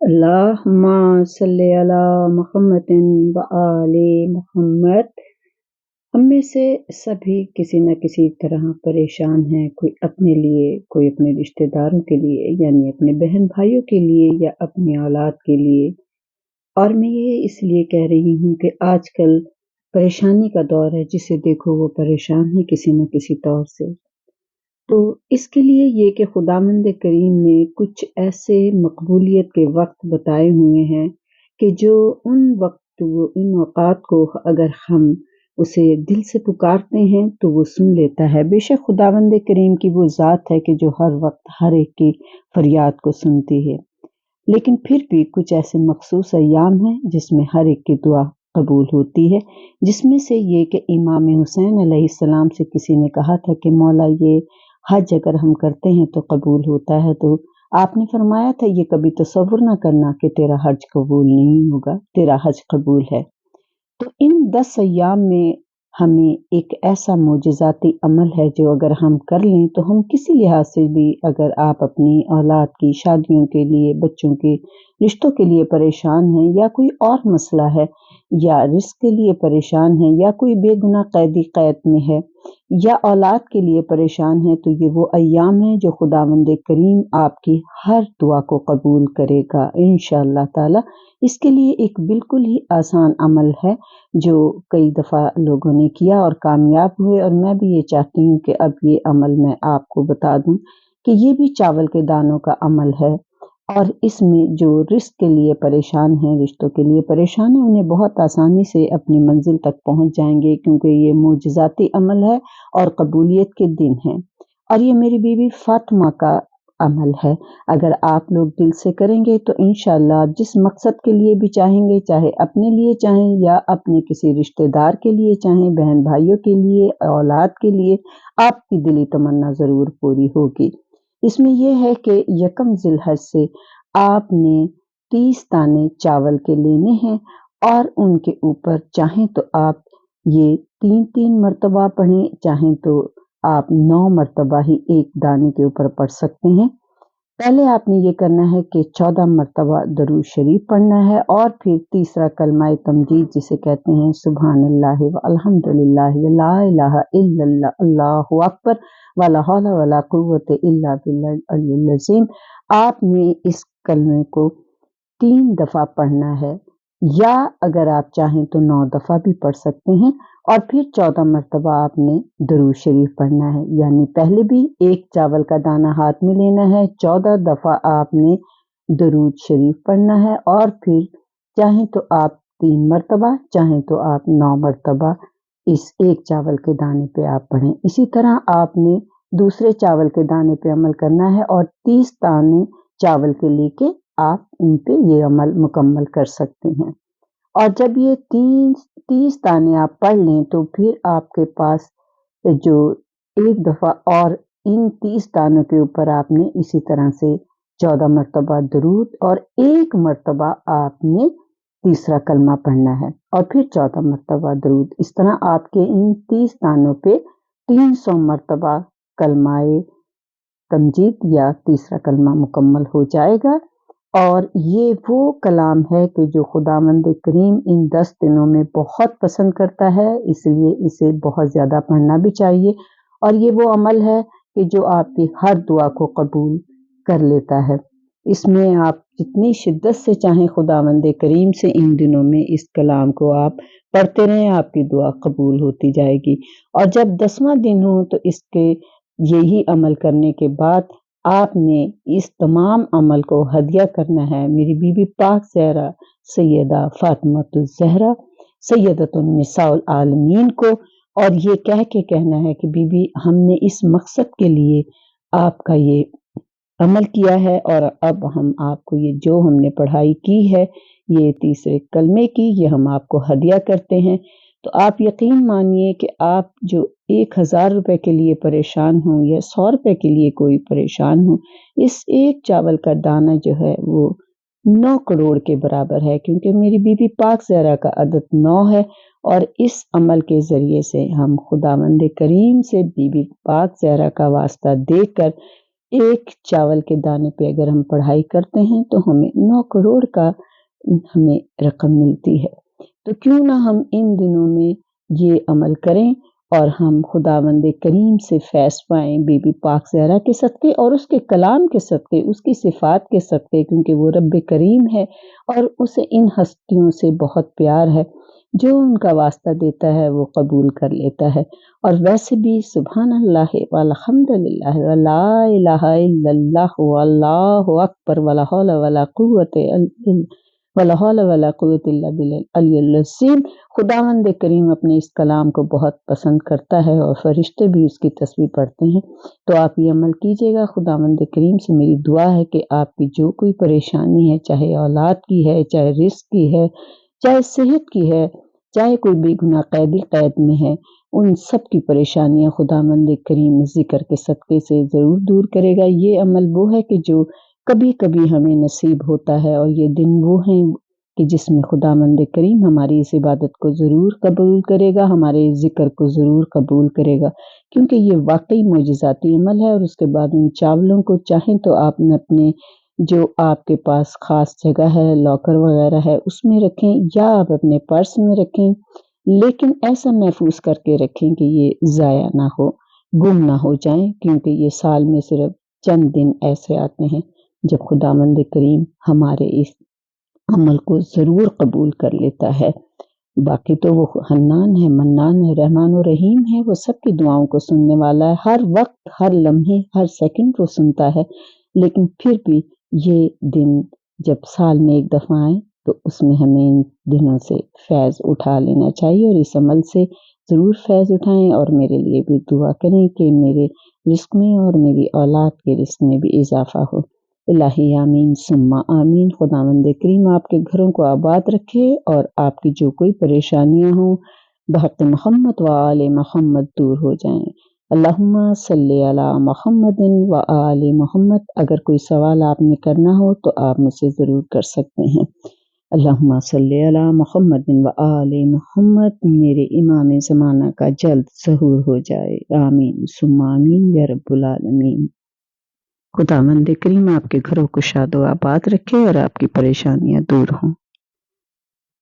अल्लाहुम्मा सल्ली अला मुहम्मदिन व आले मोहम्मद। हम में से सभी किसी न किसी तरह परेशान हैं, कोई अपने लिए, कोई अपने रिश्तेदारों के लिए, यानी अपने बहन-भाइयों के लिए या अपनी औलाद के लिए। और मैं ये इसलिए कह रही हूँ कि आजकल परेशानी का दौर है, जिसे देखो वो परेशान है किसी न किसी तौर से। तो इसके लिए ये कि खुदावंद करीम ने कुछ ऐसे मकबूलियत के वक़्त बताए हुए हैं कि जो उन औक़ात को अगर हम उसे दिल से पुकारते हैं तो वो सुन लेता है। बेशक खुदावंद करीम की वो ज़ात है कि जो हर वक़्त हर एक की फ़रियाद को सुनती है। लेकिन फिर भी कुछ ऐसे मख़सूस अय्याम हैं जिसमें हर एक की दुआ कबूल होती है। जिसमें से ये कि इमाम हुसैन अलैहिस्सलाम से किसी ने कहा था कि मौला ये हज अगर हम करते हैं तो कबूल होता है, तो आपने फरमाया था ये कभी तसव्वुर ना करना कि तेरा हज कबूल नहीं होगा, तेरा हज कबूल है। तो इन 10 अय्याम में हमें एक ऐसा मोजज़ाती अमल है जो अगर हम कर लें तो हम किसी लिहाज से भी, अगर आप अपनी औलाद की शादियों के लिए, बच्चों के रिश्तों के लिए परेशान हैं या कोई और मसला है या रिज़्क के लिए परेशान हैं या कोई बेगुनाह कैदी कैद में है या औलाद के लिए परेशान है, तो ये वो अय्याम हैं जो खुदावंद करीम आपकी हर दुआ को कबूल करेगा इंशाअल्लाह ताला। इसके लिए एक बिल्कुल ही आसान अमल है जो कई दफ़ा लोगों ने किया और कामयाब हुए, और मैं भी ये चाहती हूँ कि अब ये अमल मैं आपको बता दूँ कि ये भी चावल के दानों का अमल है। और इसमें जो रिज़्क के लिए परेशान हैं, रिश्तों के लिए परेशान हैं, उन्हें बहुत आसानी से अपनी मंज़िल तक पहुँच जाएँगे, क्योंकि ये मोजज़ाती अमल है और कबूलियत के दिन हैं। और ये मेरी बीवी फ़ातिमा का अमल है। अगर आप लोग दिल से करेंगे तो इंशाअल्लाह आप जिस मकसद के लिए भी चाहेंगे, चाहे अपने लिए चाहें या अपने किसी रिश्तेदार के लिए चाहें, बहन-भाइयों के लिए, औलाद के लिए, आपकी दिली तमन्ना ज़रूर पूरी होगी। इसमें ये है कि यकम ज़िलहज से आपने 30 दाने चावल के लेने हैं और उनके ऊपर चाहें तो आप ये 3-3 मर्तबा पढ़ें, चाहें तो आप 9 मर्तबा ही एक दाने के ऊपर पढ़ सकते हैं। पहले आपने ये करना है कि 14 मर्तबा दरूद शरीफ पढ़ना है और फिर तीसरा कलमा तमजीद जिसे कहते हैं सुब्हानल्लाह व अल्हम्दुलिल्लाह व ला इलाहा इल्लल्लाह अल्लाहु अकबर व ला हौला व ला कुव्वता इल्ला बिल्लाहिल अलिय्यिल अज़ीम। आपने इस कलमे को 3 दफ़ा पढ़ना है, या अगर आप चाहें तो 9 दफ़ा भी पढ़ सकते हैं, और फिर 14 मर्तबा आपने दरूद शरीफ पढ़ना है। यानी पहले भी एक चावल का दाना हाथ में लेना है, 14 दफ़ा आपने दरूद शरीफ पढ़ना है, और फिर चाहें तो आप 3 मर्तबा, चाहें तो आप 9 मर्तबा इस एक चावल के दाने पे आप पढ़ें। इसी तरह आपने दूसरे चावल के दाने पे अमल करना है और 30 दाने चावल के लेके आप इन पे ये अमल मुकम्मल कर सकते हैं। और जब ये 30 दाने आप पढ़ लें तो फिर आपके पास जो एक दफ़ा और इन 30 दानों के ऊपर आपने इसी तरह से 14 मर्तबा दरूद और 1 मर्तबा आपने तीसरा कलमा पढ़ना है और फिर 14 मर्तबा दरूद। इस तरह आपके इन 30 दानों पे 300 मर्तबा कलमाए तमजीद या तीसरा कलमा मुकम्मल हो जाएगा। और ये वो कलाम है कि जो खुदावंद करीम इन 10 दिनों में बहुत पसंद करता है, इसलिए इसे बहुत ज़्यादा पढ़ना भी चाहिए। और ये वो अमल है कि जो आपकी हर दुआ को कबूल कर लेता है। इसमें आप जितनी शिद्दत से चाहें खुदावंद करीम से इन दिनों में इस कलाम को आप पढ़ते रहें, आपकी दुआ कबूल होती जाएगी। और जब 10वां दिन हो तो इसके यही अमल करने के बाद आपने इस तमाम अमल को हदिया करना है मेरी बीबी पाक ज़हरा सैयदा फ़ातिमातुज़ ज़हरा सैयदतुन निसाउल आलमीन को, और ये कह के कहना है कि बीबी हमने इस मकसद के लिए आपका ये अमल किया है, और अब हम आपको ये जो हमने पढ़ाई की है, ये तीसरे कलमे की, ये हम आपको हदिया करते हैं। तो आप यकीन मानिए कि आप जो 1000 रुपए के लिए परेशान हों या 100 रुपए के लिए कोई परेशान हो, इस एक चावल का दाना जो है वो 9 करोड़ के बराबर है, क्योंकि मेरी बीबी पाक ज़हरा का अदद 9 है। और इस अमल के ज़रिए से हम खुदावंद करीम से बीबी पाक ज़हरा का वास्ता देकर एक चावल के दाने पे अगर हम पढ़ाई करते हैं तो हमें 9 करोड़ का हमें रकम मिलती है। तो क्यों ना हम इन दिनों में ये अमल करें और हम खुदावंद करीम से फैज़ पाएँ बीबी पाक ज़हरा के सदक़े और उसके कलाम के सदक़े, उसकी सिफ़ात के सदक़े, क्योंकि वो रब करीम है और उसे इन हस्तियों से बहुत प्यार है। जो उनका वास्ता देता है वो कबूल कर लेता है। और वैसे भी सुब्हानल्लाह वल्हम्दुलिल्लाह व ला इलाहा इल्लल्लाह वल्लाहु अकबर वला हौला वला कुव्वते वला हौला वला कुव्वता इल्ला बिल्लाह अलियुल अज़ीम। खुदावंद करीम अपने इस कलाम को बहुत पसंद करता है और फरिश्ते भी उसकी तस्बीह पढ़ते हैं। तो आप ये अमल कीजिएगा। खुदावंद करीम से मेरी दुआ है कि आपकी जो कोई परेशानी है, चाहे औलाद की है, चाहे रिज़्क की है, चाहे सेहत की है, चाहे कोई बेगुनाह कैदी कैद में है, उन सब की परेशानियाँ खुदावंद करीम ज़िक्र के सदक़े से ज़रूर दूर करेगा। ये अमल वो है कि जो कभी-कभी हमें नसीब होता है और ये दिन वो हैं कि जिसमें खुदावंद करीम हमारी इस इबादत को ज़रूर कबूल करेगा, हमारे ज़िक्र को ज़रूर कबूल करेगा, क्योंकि ये वाक़ई मोजिज़ाती अमल है। और उसके बाद उन चावलों को चाहें तो आप अपने जो आपके पास ख़ास जगह है, लॉकर वग़ैरह है, उसमें रखें या आप अपने पर्स में रखें, लेकिन ऐसा महफूज़ करके रखें कि ये ज़ाया ना हो, गुम ना हो जाएँ, क्योंकि ये साल में सिर्फ़ चंद दिन ऐसे आते हैं जब खुदावंद करीम हमारे इस अमल को ज़रूर कबूल कर लेता है। बाकी तो वो हन्नान है, मन्नान है, रहमान और रहीम है, वो सबकी दुआओं को सुनने वाला है। हर वक़्त, हर लम्हे, हर सेकंड वो सुनता है। लेकिन फिर भी ये दिन जब साल में एक दफ़ा आए तो उसमें हमें इन दिनों से फ़ैज़ उठा लेना चाहिए और इस अमल से ज़रूर फ़ैज़ उठाएँ और मेरे लिए भी दुआ करें कि मेरे रिज़्क में और मेरी औलाद के रिज़्क में भी इज़ाफ़ा हो। इलाही आमीन सुम्मा आमीन। खुदावंद करीम आपके घरों को आबाद रखे और आपकी जो कोई परेशानियाँ हों बहक़ मोहम्मद व आले मोहम्मद दूर हो जाएँ। अल्लाहुम्मा सल्ली अला मुहम्मदिन व आले मोहम्मद। अगर कोई सवाल आपने करना हो तो आप मुझसे ज़रूर कर सकते हैं। अल्लाहुम्मा सल्ली अला मुहम्मदिन व आले मोहम्मद। मेरे इमाम ज़माना का जल्द ज़हूर हो जाए। आमीन सुम्मा आमीन या रब्बुल आलमीन। खुदावंद करीम आपके घरों को शादो आबाद रखे और आपकी परेशानियाँ दूर हों।